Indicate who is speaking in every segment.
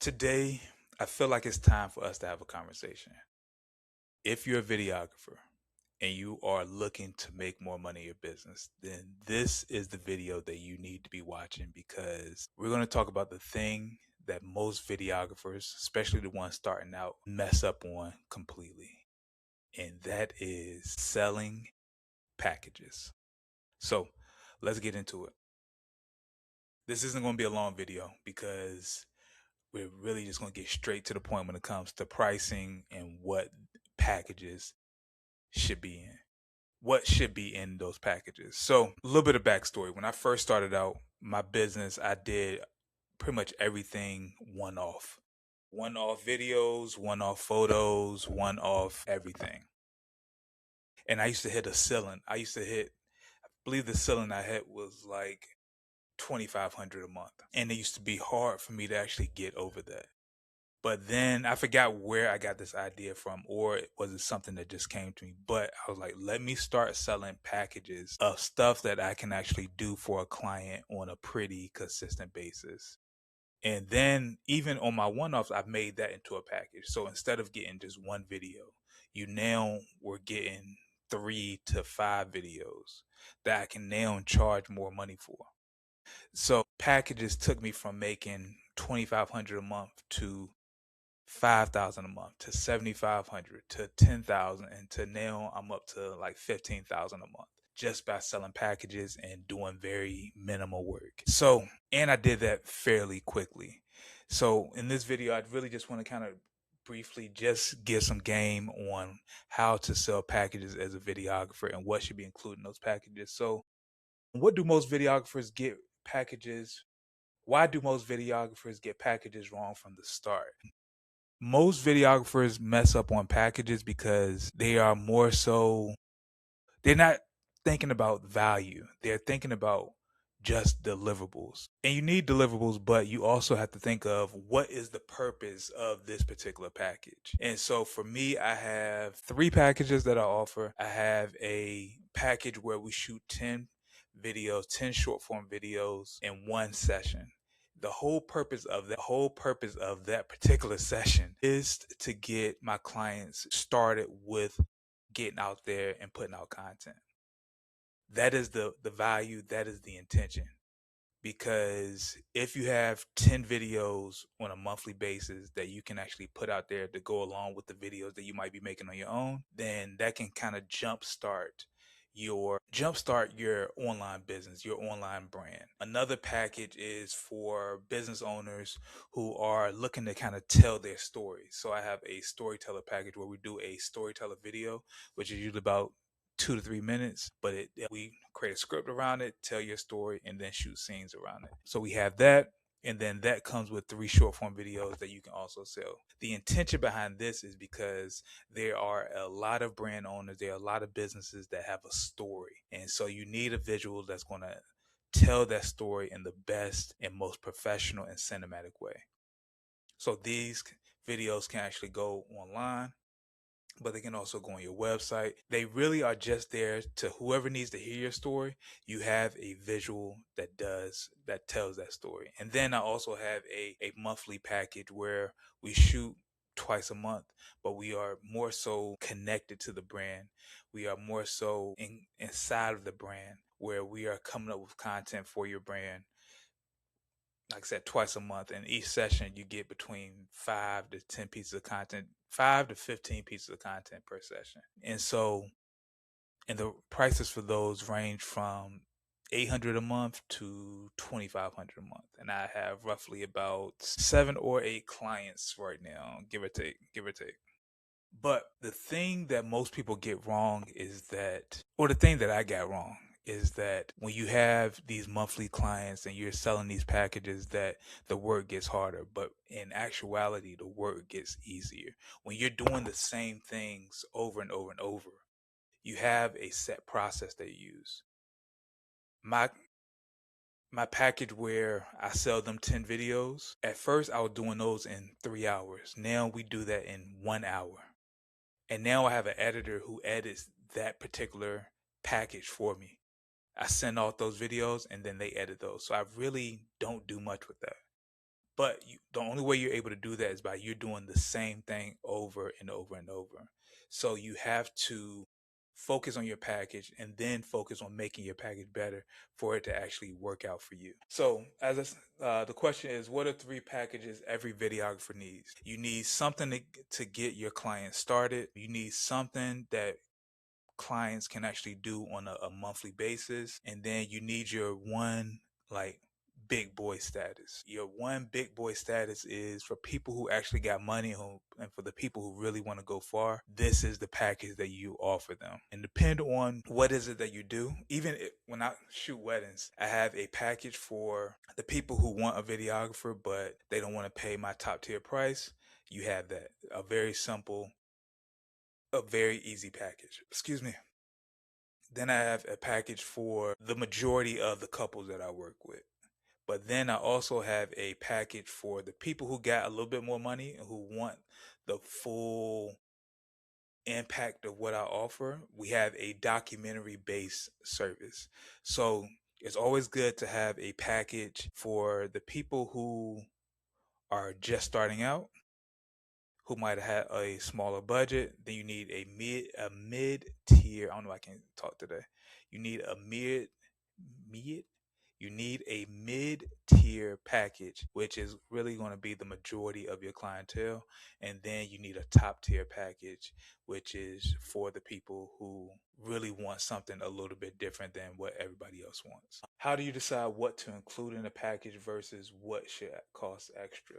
Speaker 1: Today, I feel like it's time for us to have a conversation. If you're a videographer and you are looking to make more money in your business, then this is the video that you need to be watching because we're going to talk about the thing that most videographers, especially the ones starting out, mess up on completely. And that is selling packages. So let's get into it. This isn't going to be a long video because we're really just going to get straight to the point when it comes to pricing and what packages should be in. What should be in those packages. So, a little bit of backstory. When I first started out my business, I did pretty much everything one off. One off videos, one off photos, one off everything. And I used to hit a ceiling. I believe the ceiling I hit was like 2,500 a month. And it used to be hard for me to actually get over that. But then I forgot where I got this idea from, or was it something that just came to me? But I was like, let me start selling packages of stuff that I can actually do for a client on a pretty consistent basis. And then even on my one-offs, I've made that into a package. So instead of getting just one video, you now were getting 3 to 5 videos that I can now charge more money for. So packages took me from making 2,500 a month to 5,000 a month to 7,500 to 10,000, and to now I'm up to like 15,000 a month just by selling packages and doing very minimal work. So, and I did that fairly quickly. So in this video, I really just want to kind of briefly just give some game on how to sell packages as a videographer and what should be included in those packages. So what do most videographers get packages? Why do most videographers get packages wrong from the start? Most videographers mess up on packages because they are more so, they're not thinking about value. They're thinking about just deliverables. And you need deliverables, but you also have to think of what is the purpose of this particular package. And so for me, I have 3 packages that I offer. I have a package where we shoot 10 videos, 10 short form videos in one session. The whole purpose of that particular session is to get my clients started with getting out there and putting out content. That is the value, that is the intention. Because if you have 10 videos on a monthly basis that you can actually put out there to go along with the videos that you might be making on your own, then that can kind of jumpstart your online business, your online brand. Another package is for business owners who are looking to kind of tell their story. So I have a storyteller package where we do a storyteller video, which is usually about 2 to 3 minutes, but we create a script around it, tell your story, and then shoot scenes around it. So we have that. And then that comes with 3 short form videos that you can also sell. The intention behind this is because there are a lot of brand owners, there are a lot of businesses that have a story. And so you need a visual that's going to tell that story in the best and most professional and cinematic way. So these videos can actually go online, but they can also go on your website. They really are just there to whoever needs to hear your story. You have a visual that tells that story. And then I also have a monthly package where we shoot twice a month, but we are more so connected to the brand. We are more so inside of the brand, where we are coming up with content for your brand, like I said, twice a month. And each session you get between 5 to 10 pieces of content, 5 to 15 pieces of content per session. And so, and the prices for those range from 800 a month to 2,500 a month. And I have roughly about 7 or 8 clients right now, give or take, give or take. But the thing that most people get wrong is that, or the thing that I got wrong is that when you have these monthly clients and you're selling these packages, that the work gets harder. But in actuality, the work gets easier. When you're doing the same things over and over and over, you have a set process that you use. My my package where I sell them 10 videos, at first I was doing those in 3 hours. Now we do that in 1 hour. And now I have an editor who edits that particular package for me. I send out those videos and then they edit those. So I really don't do much with that. But the only way you're able to do that is by you doing the same thing over and over and over. So you have to focus on your package and then focus on making your package better for it to actually work out for you. So the question is, what are 3 packages every videographer needs? You need something to get your client started. You need something that clients can actually do on a monthly basis. And then you need your one, like, big boy status. Your one big boy status is for people who actually got money, and for the people who really want to go far. This is the package that you offer them. And depend on what is it that you do. Even when I shoot weddings, I have a package for the people who want a videographer, but they don't want to pay my top tier price. You have that. A very simple, a very easy package. Excuse me. Then I have a package for the majority of the couples that I work with. But then I also have a package for the people who got a little bit more money and who want the full impact of what I offer. We have a documentary based service. So it's always good to have a package for the people who are just starting out, who might have had a smaller budget. Then you need a mid tier. I don't know. I can't talk today. You need a mid. You need a mid tier package, which is really going to be the majority of your clientele, and then you need a top tier package, which is for the people who really want something a little bit different than what everybody else wants. How do you decide what to include in a package versus what should cost extra?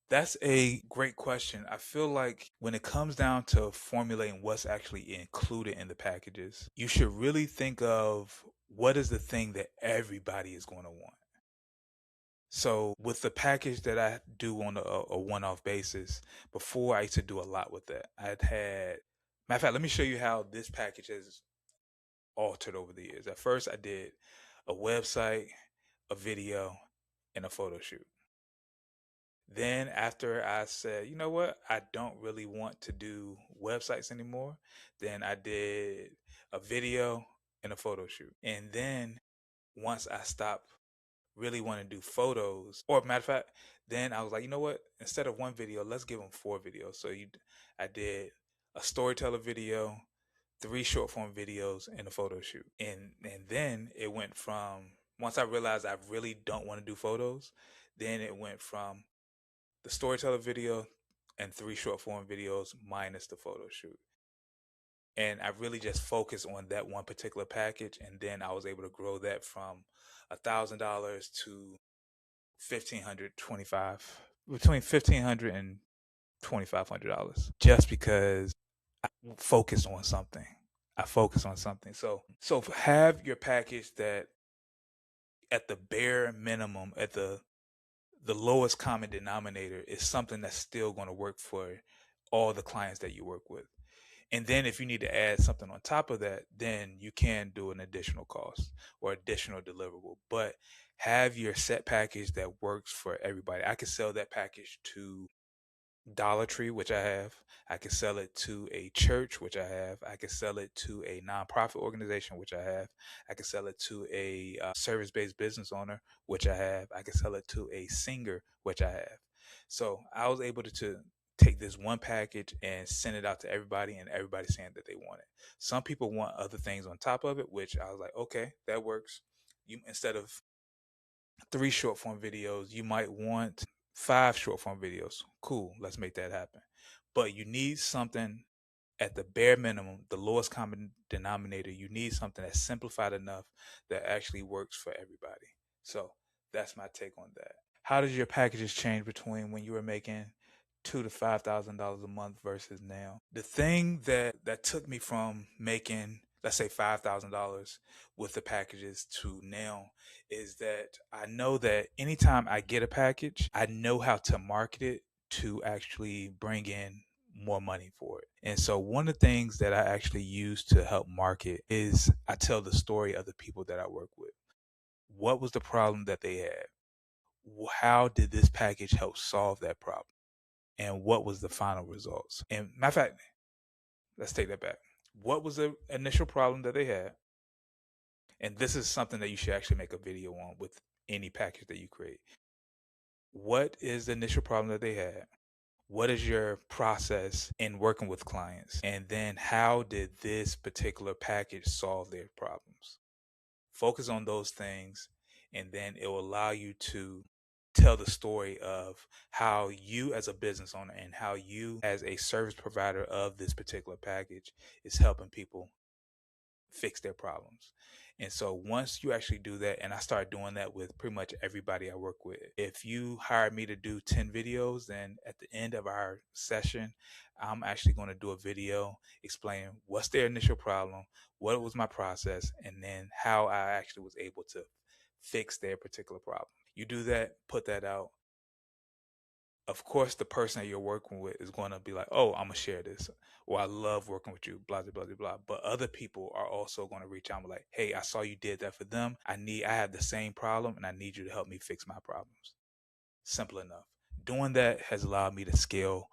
Speaker 1: That's a great question. I feel like when it comes down to formulating what's actually included in the packages, you should really think of what is the thing that everybody is going to want. So, with the package that I do on a one off basis, before I used to do a lot with that. Matter of fact, let me show you how this package has altered over the years. At first, I did a website, a video, and a photo shoot. Then after I said, you know what, I don't really want to do websites anymore, then I did a video and a photo shoot. And then once I stopped really wanting to do photos, or matter of fact, then I was like, you know what, instead of one video, let's give them 4 videos. I did a storyteller video, 3 short form videos, and a photo shoot. And then it went from, once I realized I really don't want to do photos, then it went from the storyteller video and 3 short form videos minus the photo shoot. And I really just focused on that one particular package, and then I was able to grow that from $1,000 to 1,500, between 1,500 and $2,500, just because I focused on something. I focused on something. So have your package that, at the bare minimum, at the lowest common denominator, is something that's still going to work for all the clients that you work with. And then if you need to add something on top of that, then you can do an additional cost or additional deliverable. But have your set package that works for everybody. I could sell that package to Dollar Tree, which I have. I could sell it to a church, which I have. I could sell it to a nonprofit organization, which I have. I could sell it to a service-based business owner, which I have. I could sell it to a singer, which I have. So I was able to take this one package and send it out to everybody, and everybody saying that they want it. Some people want other things on top of it, which I was like, okay, that works. You, instead of 3 short form videos, you might want 5 short form videos. Cool, let's make that happen. But you need something at the bare minimum, the lowest common denominator. You need something that's simplified enough that actually works for everybody. So that's my take on that. How did your packages change between when you were making $2,000 to $5,000 a month versus now? The thing that took me from making, let's say, $5,000 with the packages to now is that I know that anytime I get a package, I know how to market it to actually bring in more money for it. And so one of the things that I actually use to help market is I tell the story of the people that I work with. What was the problem that they had? How did this package help solve that problem? And what was the final results? And matter of fact, let's take that back. What was the initial problem that they had? And this is something that you should actually make a video on with any package that you create. what is the initial problem that they had? What is your process in working with clients? And then how did this particular package solve their problems? Focus on those things, and then it will allow you to tell the story of how you as a business owner and how you as a service provider of this particular package is helping people fix their problems. And so once you actually do that, and I start doing that with pretty much everybody I work with. If you hire me to do 10 videos, then at the end of our session, I'm actually going to do a video explaining what's their initial problem, what was my process, and then how I actually was able to fix their particular problem. You do that, put that out. Of course, the person that you're working with is going to be like, "Oh, I'm gonna share this," or "I love working with you," blah blah blah blah blah. But other people are also going to reach out and be like, "Hey, I saw you did that for them. I have the same problem, and I need you to help me fix my problems." Simple enough. Doing that has allowed me to scale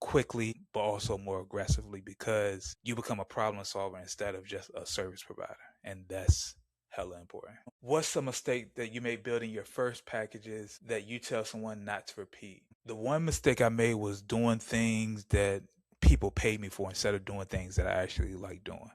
Speaker 1: quickly, but also more aggressively because you become a problem solver instead of just a service provider, and that's hella important. What's a mistake that you made building your first packages that you tell someone not to repeat? The one mistake I made was doing things that people paid me for instead of doing things that I actually like doing.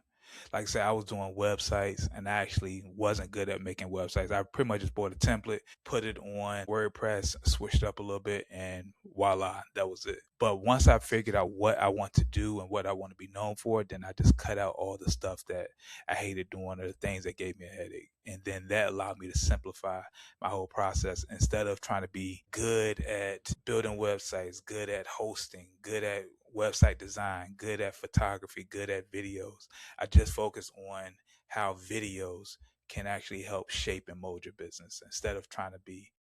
Speaker 1: Like I said, I was doing websites and I actually wasn't good at making websites. I pretty much just bought a template, put it on WordPress, switched up a little bit, and voila, that was it. But once I figured out what I want to do and what I want to be known for, then I just cut out all the stuff that I hated doing or the things that gave me a headache. And then that allowed me to simplify my whole process instead of trying to be good at building websites, good at hosting, good at website design, good at photography, good at videos. I just focus on how videos can actually help shape and mold your business. Instead of trying to be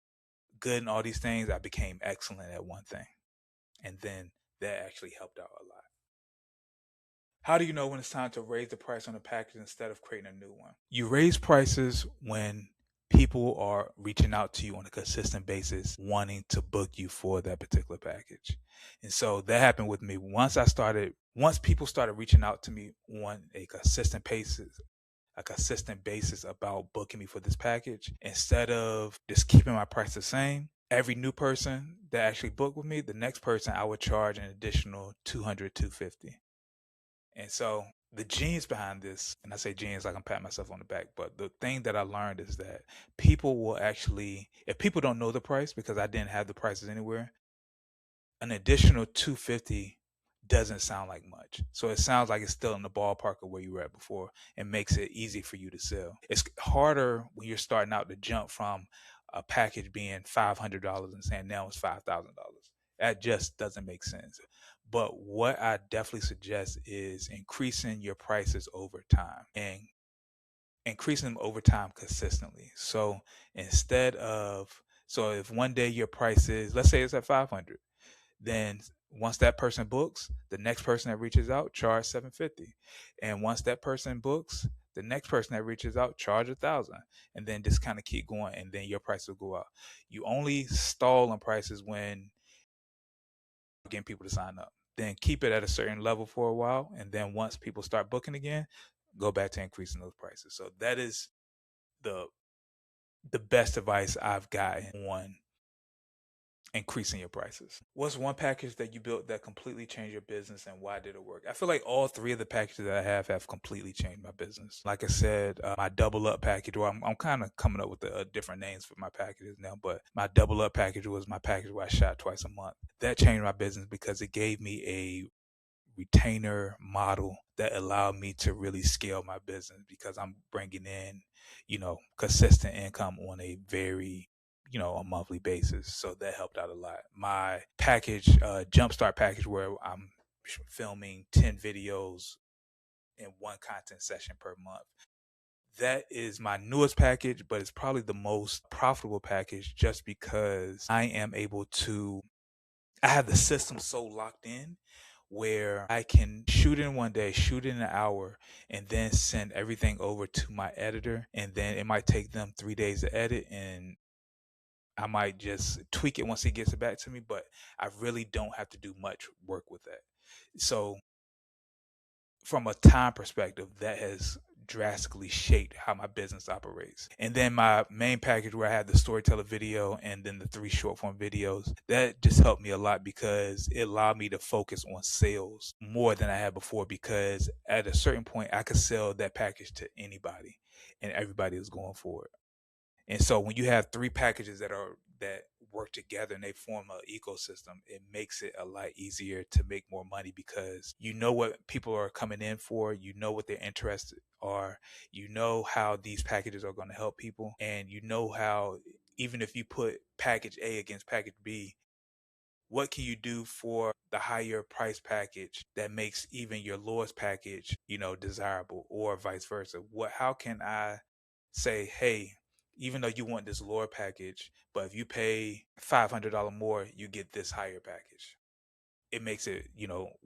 Speaker 1: good in all these things, I became excellent at one thing. And then that actually helped out a lot. How do you know when it's time to raise the price on a package instead of creating a new one? You raise prices when people are reaching out to you on a consistent basis, wanting to book you for that particular package. And so that happened with me. Once people started reaching out to me on a consistent basis about booking me for this package, instead of just keeping my price the same, every new person that actually booked with me, the next person I would charge an additional 200, 250. And so the genius behind this, and I say genius like I'm patting myself on the back, but the thing that I learned is that people will actually, if people don't know the price, because I didn't have the prices anywhere, an additional 250 doesn't sound like much. So it sounds like it's still in the ballpark of where you were at before and makes it easy for you to sell. It's harder when you're starting out to jump from a package being $500 and saying now it's $5,000. That just doesn't make sense. But what I definitely suggest is increasing your prices over time and increasing them over time consistently. So so if one day your price is, let's say it's at 500, then once that person books, the next person that reaches out charge 750, and once that person books, the next person that reaches out charge 1,000, and then just kind of keep going, and then your price will go up. You only stall on prices when getting people to sign up. Then keep it at a certain level for a while, and then once people start booking again, go back to increasing those prices. So that is the the best advice I've gotten on increasing your prices. What's one package that you built that completely changed your business and why did it work? I feel like all three of the packages that I have completely changed my business. Like I said, my double up package, well, I'm kind of coming up with different names for my packages now, but my double up package was my package where I shot twice a month. That changed my business because it gave me a retainer model that allowed me to really scale my business because I'm bringing in, consistent income on a very, a monthly basis. So that helped out a lot. My package, Jumpstart package, where I'm filming 10 videos in one content session per month. That is my newest package, but it's probably the most profitable package just because I have the system so locked in where I can shoot in one day, shoot in an hour, and then send everything over to my editor. And then it might take them 3 days to edit, and I might just tweak it once he gets it back to me. But I really don't have to do much work with that. So, from a time perspective, that has drastically shaped how my business operates. And then my main package where I had the storyteller video and then the 3 short form videos, that just helped me a lot because it allowed me to focus on sales more than I had before, because at a certain point I could sell that package to anybody and everybody was going for it. And so when you have 3 packages that work together and they form an ecosystem, it makes it a lot easier to make more money because you know what people are coming in for, you know what their interests are, you know how these packages are going to help people, and you know how even if you put package A against package B, what can you do for the higher price package that makes even your lowest package, desirable, or vice versa? How can I say, hey, even though you want this lower package, but if you pay $500 more, you get this higher package. It makes it,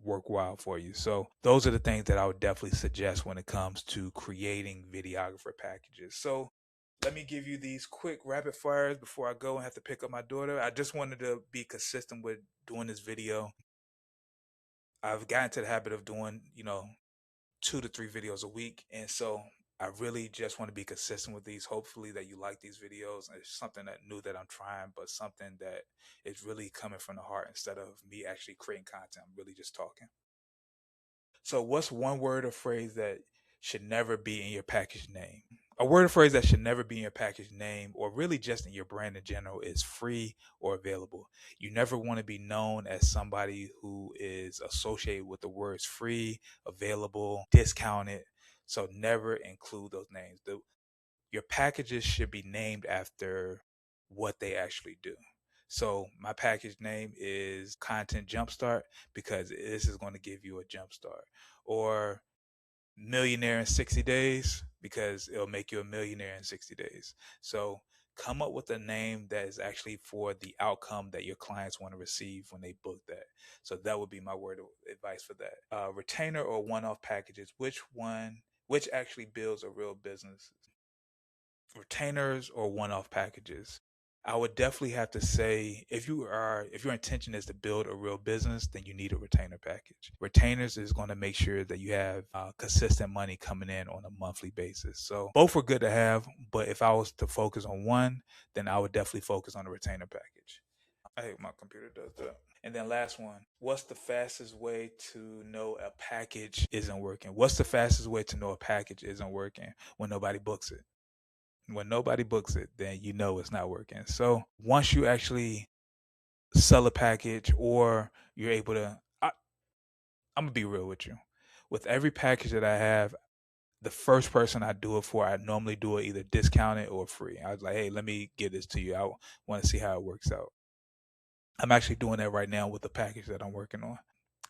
Speaker 1: worthwhile for you. So those are the things that I would definitely suggest when it comes to creating videographer packages. So let me give you these quick rapid fires before I go and have to pick up my daughter. I just wanted to be consistent with doing this video. I've gotten to the habit of doing, 2 to 3 videos a week. And so I really just want to be consistent with these. Hopefully that you like these videos. It's something that new that I'm trying, but something that is really coming from the heart instead of me actually creating content. I'm really just talking. So what's one word or phrase that should never be in your package name? A word or phrase that should never be in your package name, or really just in your brand in general, is free or available. You never want to be known as somebody who is associated with the words free, available, discounted. So never include those names. Your packages should be named after what they actually do. So my package name is Content Jumpstart because this is going to give you a jumpstart. Or Millionaire in 60 days because it'll make you a millionaire in 60 days. So come up with a name that is actually for the outcome that your clients want to receive when they book that. So that would be my word of advice for that. Retainer or one-off packages, which actually builds a real business? Retainers or one-off packages? I would definitely have to say if your intention is to build a real business, then you need a retainer package. Retainers is going to make sure that you have consistent money coming in on a monthly basis. So both are good to have, but if I was to focus on one, then I would definitely focus on the retainer package. I hate my computer does that. And then last one, what's the fastest way to know a package isn't working? What's the fastest way to know a package isn't working? When nobody books it. When nobody books it, then you know it's not working. So once you actually sell a package or you're able to, I'm gonna be real with you. With every package that I have, the first person I do it for, I normally do it either discounted or free. I was like, hey, let me give this to you. I want to see how it works out. I'm actually doing that right now with the package that I'm working on.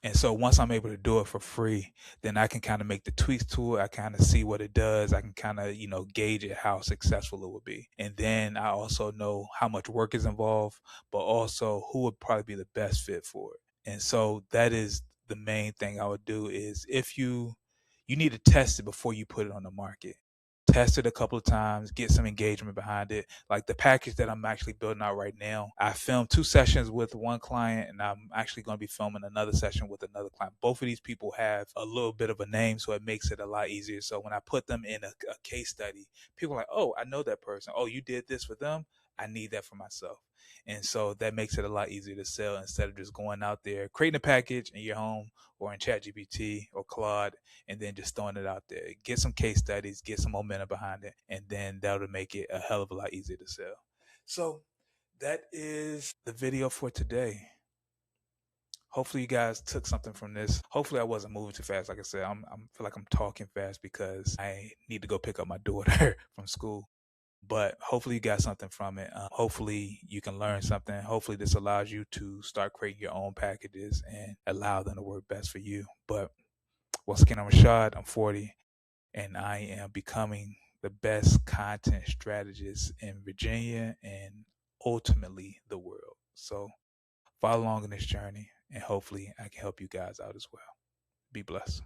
Speaker 1: And so once I'm able to do it for free, then I can kind of make the tweaks to it. I kind of see what it does. I can kind of, gauge it, how successful it will be. And then I also know how much work is involved, but also who would probably be the best fit for it. And so that is the main thing I would do is if you need to test it before you put it on the market. Test it a couple of times, get some engagement behind it. Like the package that I'm actually building out right now, I filmed 2 sessions with one client and I'm actually going to be filming another session with another client. Both of these people have a little bit of a name, so it makes it a lot easier. So when I put them in a case study, people are like, oh, I know that person. Oh, you did this for them? I need that for myself. And so that makes it a lot easier to sell instead of just going out there, creating a package in your home or in ChatGPT or Claude, and then just throwing it out there. Get some case studies, get some momentum behind it, and then that'll make it a hell of a lot easier to sell. So that is the video for today. Hopefully you guys took something from this. Hopefully I wasn't moving too fast. Like I said, I feel like I'm talking fast because I need to go pick up my daughter from school. But hopefully you got something from it. Hopefully you can learn something. Hopefully this allows you to start creating your own packages and allow them to work best for you. But once again, I'm Rashad. I'm 40, and I am becoming the best content strategist in Virginia and ultimately the world. So follow along in this journey, and hopefully I can help you guys out as well. Be blessed.